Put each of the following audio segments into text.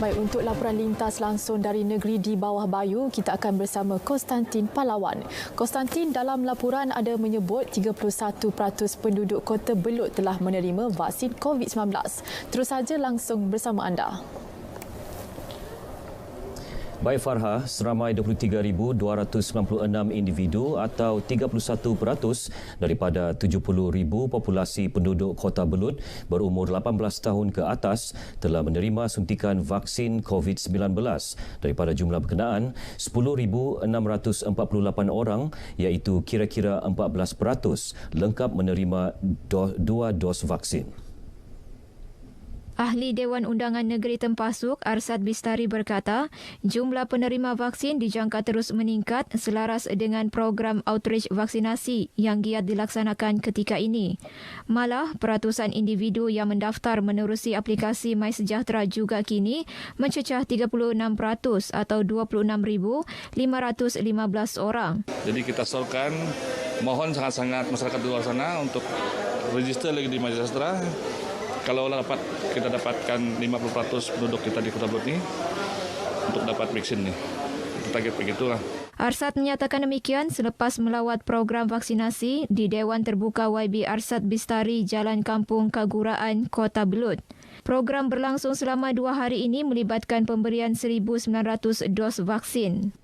Baik, untuk laporan lintas langsung dari negeri di bawah bayu, kita akan bersama Konstantin Pahlawan. Konstantin, dalam laporan ada menyebut 31% penduduk Kota Belud telah menerima vaksin COVID-19. Terus saja langsung bersama anda. Baik Farha, seramai 23,296 individu atau 31% daripada 70,000 populasi penduduk Kota Belud berumur 18 tahun ke atas telah menerima suntikan vaksin COVID-19. Daripada jumlah berkenaan, 10,648 orang iaitu kira-kira 14% lengkap menerima dua dos vaksin. Ahli Dewan Undangan Negeri Tempasuk, Arsad Bistari berkata, jumlah penerima vaksin dijangka terus meningkat selaras dengan program outreach vaksinasi yang giat dilaksanakan ketika ini. Malah, peratusan individu yang mendaftar menerusi aplikasi MySejahtera juga kini mencecah 36% atau 26,515 orang. Jadi kita sorkan, mohon sangat-sangat masyarakat di luar sana untuk register lagi di MySejahtera. Kalau kita dapatkan 50% penduduk kita di Kota Belud ini untuk dapat vaksin nih. Kita target begitulah. Arsad menyatakan demikian selepas melawat program vaksinasi di Dewan Terbuka YB Arsad Bistari Jalan Kampung Kaguraan, Kota Belud. Program berlangsung selama 2 hari ini melibatkan pemberian 1,900 dos vaksin.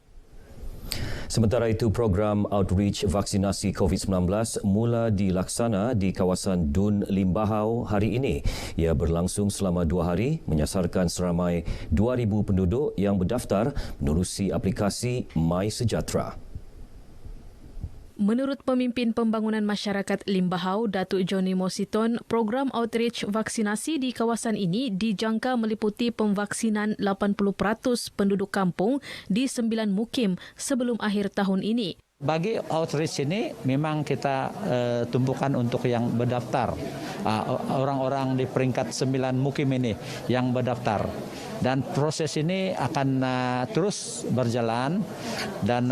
Sementara itu, program outreach vaksinasi COVID-19 mula dilaksana di kawasan Dun Limbahau hari ini. Ia berlangsung selama 2 hari, menyasarkan seramai 2,000 penduduk yang berdaftar menerusi aplikasi MySejahtera. Menurut pemimpin pembangunan masyarakat Limbahau, Datuk Johnny Mositon, program outreach vaksinasi di kawasan ini dijangka meliputi pemvaksinan 80% penduduk kampung di 9 mukim sebelum akhir tahun ini. Bagi outreach ini memang kita tumpukan untuk yang berdaftar, orang-orang di peringkat 9 mukim ini yang berdaftar. Dan proses ini akan terus berjalan dan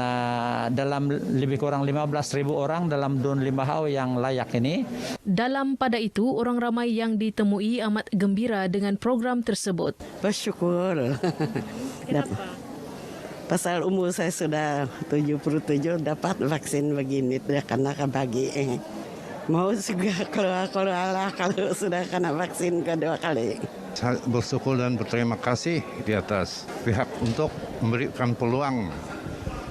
dalam lebih kurang 15,000 orang dalam Dun Limbahau yang layak ini. Dalam pada itu, orang ramai yang ditemui amat gembira dengan program tersebut. Bersyukur. Kenapa? Pasal umur saya sudah 77 dapat vaksin begini karena bagi mau juga keluar kalau sudah kena vaksin kedua kali. Saya bersyukur dan berterima kasih di atas pihak untuk memberikan peluang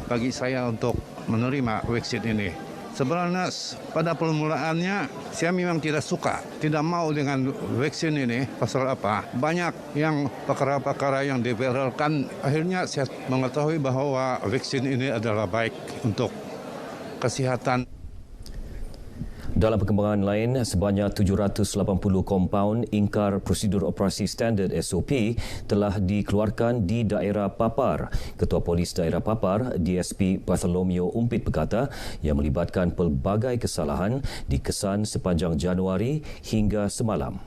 bagi saya untuk menerima vaksin ini. Sebenarnya pada permulaannya saya memang tidak suka, tidak mau dengan vaksin ini. Pasal apa? Banyak yang perkara-perkara yang diviralkan. Akhirnya saya mengetahui bahwa vaksin ini adalah baik untuk kesehatan. Dalam perkembangan lain, sebanyak 780 kompaun ingkar prosedur operasi standard SOP telah dikeluarkan di daerah Papar. Ketua Polis Daerah Papar, DSP Bartholomew Umpit berkata yang melibatkan pelbagai kesalahan dikesan sepanjang Januari hingga semalam.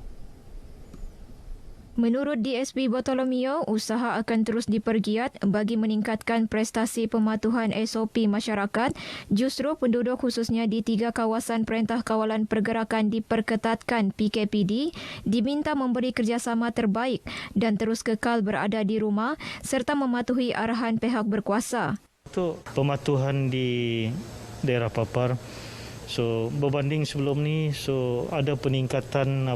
Menurut DSP Bartholomew, usaha akan terus dipergiat bagi meningkatkan prestasi pematuhan SOP masyarakat. Justru penduduk khususnya di 3 kawasan Perintah Kawalan Pergerakan diperketatkan PKPD diminta memberi kerjasama terbaik dan terus kekal berada di rumah serta mematuhi arahan pihak berkuasa. Untuk pematuhan di daerah Papar, berbanding sebelum ni, ada peningkatan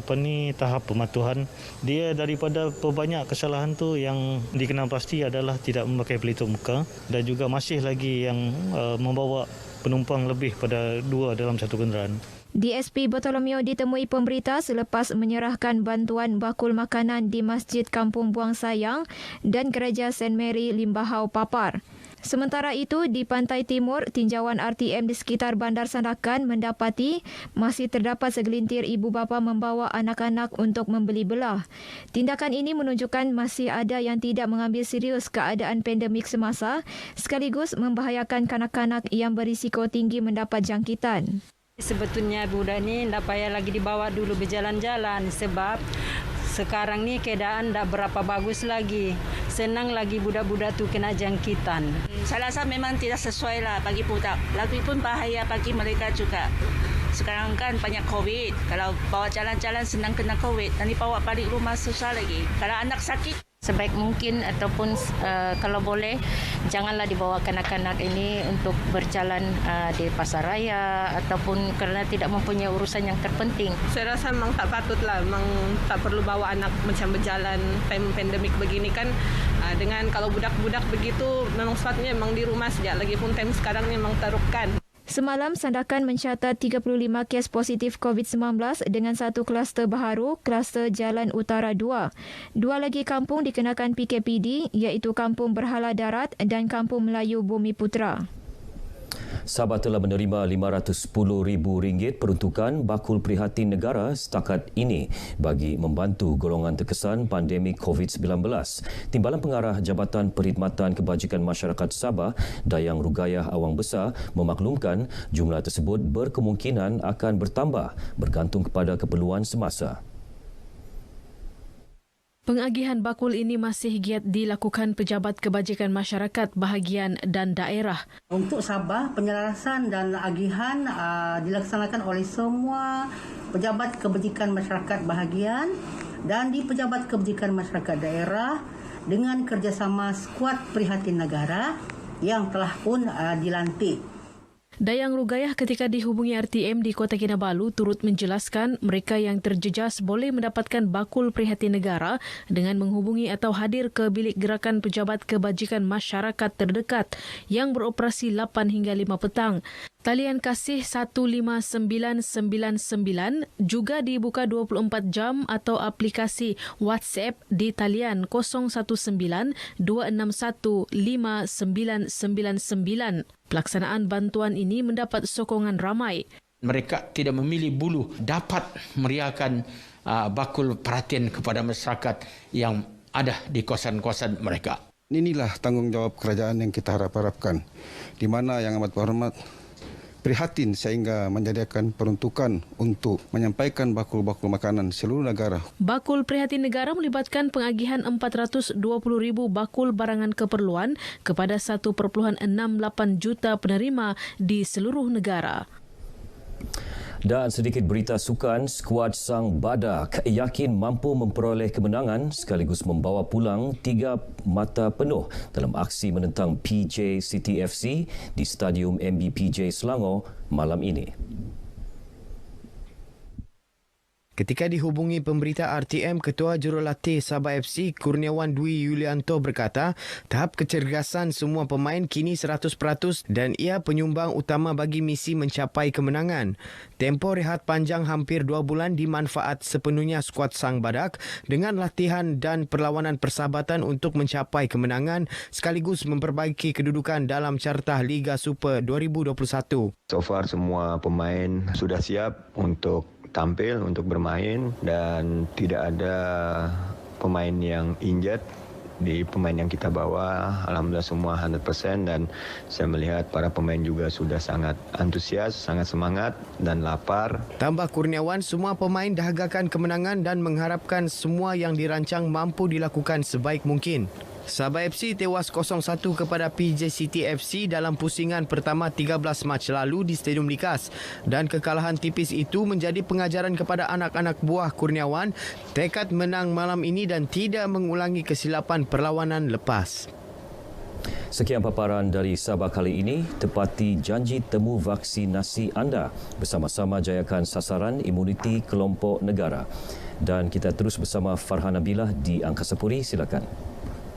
tahap pematuhan. Dia daripada banyak kesalahan tu yang dikenal pasti adalah tidak memakai pelitup muka dan juga masih lagi yang membawa penumpang lebih pada 2 dalam satu kenderaan. DSP Bartholomew ditemui pemberita selepas menyerahkan bantuan bakul makanan di Masjid Kampung Buang Sayang dan Gereja St. Mary Limbahau Papar. Sementara itu, di pantai timur, tinjauan RTM di sekitar Bandar Sandakan mendapati masih terdapat segelintir ibu bapa membawa anak-anak untuk membeli belah. Tindakan ini menunjukkan masih ada yang tidak mengambil serius keadaan pandemik semasa sekaligus membahayakan kanak-kanak yang berisiko tinggi mendapat jangkitan. Sebetulnya budak ni tak payah lagi dibawa dulu berjalan-jalan sebab sekarang ni keadaan tak berapa bagus lagi. Senang lagi budak-budak tu kena jangkitan. Saya rasa memang tidak sesuai lah bagi budak. Lagipun bahaya bagi mereka juga. Sekarang kan banyak COVID. Kalau bawa jalan-jalan senang kena COVID. Nanti bawa balik rumah susah lagi. Kalau anak sakit. Sebaik mungkin ataupun kalau boleh janganlah dibawa kanak-kanak ini untuk berjalan di pasar raya ataupun kerana tidak mempunyai urusan yang terpenting. Saya rasa memang tak patutlah, memang tak perlu bawa anak macam berjalan time pandemik begini kan. Dengan kalau budak-budak begitu memang sepatutnya memang di rumah saja, lagipun time sekarang ni memang taruhkan. Semalam, Sandakan mencatat 35 kes positif COVID-19 dengan satu kluster baharu, kluster Jalan Utara 2. Dua lagi kampung dikenakan PKPD iaitu Kampung Berhala Darat dan Kampung Melayu Bumi Putra. Sabah telah menerima RM510,000 peruntukan bakul prihatin negara setakat ini bagi membantu golongan terkesan pandemik COVID-19. Timbalan Pengarah Jabatan Perkhidmatan Kebajikan Masyarakat Sabah, Dayang Rugayah Awang Besar, memaklumkan jumlah tersebut berkemungkinan akan bertambah bergantung kepada keperluan semasa. Pengagihan bakul ini masih giat dilakukan Pejabat Kebajikan Masyarakat Bahagian dan Daerah. Untuk Sabah, penyelarasan dan agihan dilaksanakan oleh semua Pejabat Kebajikan Masyarakat Bahagian dan di Pejabat Kebajikan Masyarakat Daerah dengan kerjasama skuad prihatin negara yang telah pun dilantik. Dayang Rugayah ketika dihubungi RTM di Kota Kinabalu turut menjelaskan mereka yang terjejas boleh mendapatkan bakul prihatin negara dengan menghubungi atau hadir ke bilik gerakan Pejabat Kebajikan Masyarakat terdekat yang beroperasi 8 hingga 5 petang. Talian kasih 15999 juga dibuka 24 jam atau aplikasi WhatsApp di talian 019-261-5999. Pelaksanaan bantuan ini mendapat sokongan ramai. Mereka tidak memilih bulu dapat meriahkan bakul perhatian kepada masyarakat yang ada di kawasan-kawasan mereka. Inilah tanggungjawab kerajaan yang kita harapkan, di mana yang amat berhormat prihatin sehingga menyediakan peruntukan untuk menyampaikan bakul-bakul makanan seluruh negara. Bakul prihatin negara melibatkan pengagihan 420,000 bakul barangan keperluan kepada 1.68 juta penerima di seluruh negara. Dan sedikit berita sukan, skuad Sang Badak yakin mampu memperoleh kemenangan sekaligus membawa pulang 3 mata penuh dalam aksi menentang PJ City FC di Stadium MBPJ Selangor malam ini. Ketika dihubungi pemberita RTM, Ketua Jurulatih Sabah FC Kurniawan Dwi Yulianto berkata, tahap kecergasan semua pemain kini 100% dan ia penyumbang utama bagi misi mencapai kemenangan. Tempoh rehat panjang hampir 2 bulan dimanfaat sepenuhnya skuad Sang Badak dengan latihan dan perlawanan persahabatan untuk mencapai kemenangan sekaligus memperbaiki kedudukan dalam carta Liga Super 2021. So far semua pemain sudah siap untuk tampil, untuk bermain dan tidak ada pemain yang injured di pemain yang kita bawa. Alhamdulillah semua 100% dan saya melihat para pemain juga sudah sangat antusias, sangat semangat dan lapar. Tambah Kurniawan, semua pemain dahagakan kemenangan dan mengharapkan semua yang dirancang mampu dilakukan sebaik mungkin. Sabah FC tewas 0-1 kepada PJ City FC dalam pusingan pertama 13 Mac lalu di Stadium Likas dan kekalahan tipis itu menjadi pengajaran kepada anak-anak buah Kurniawan tekad menang malam ini dan tidak mengulangi kesilapan perlawanan lepas. Sekian paparan dari Sabah kali ini. Tepati janji temu vaksinasi anda bersama-sama jayakan sasaran imuniti kelompok negara. Dan kita terus bersama Farhan Nabilah di Angkasa Puri. Silakan.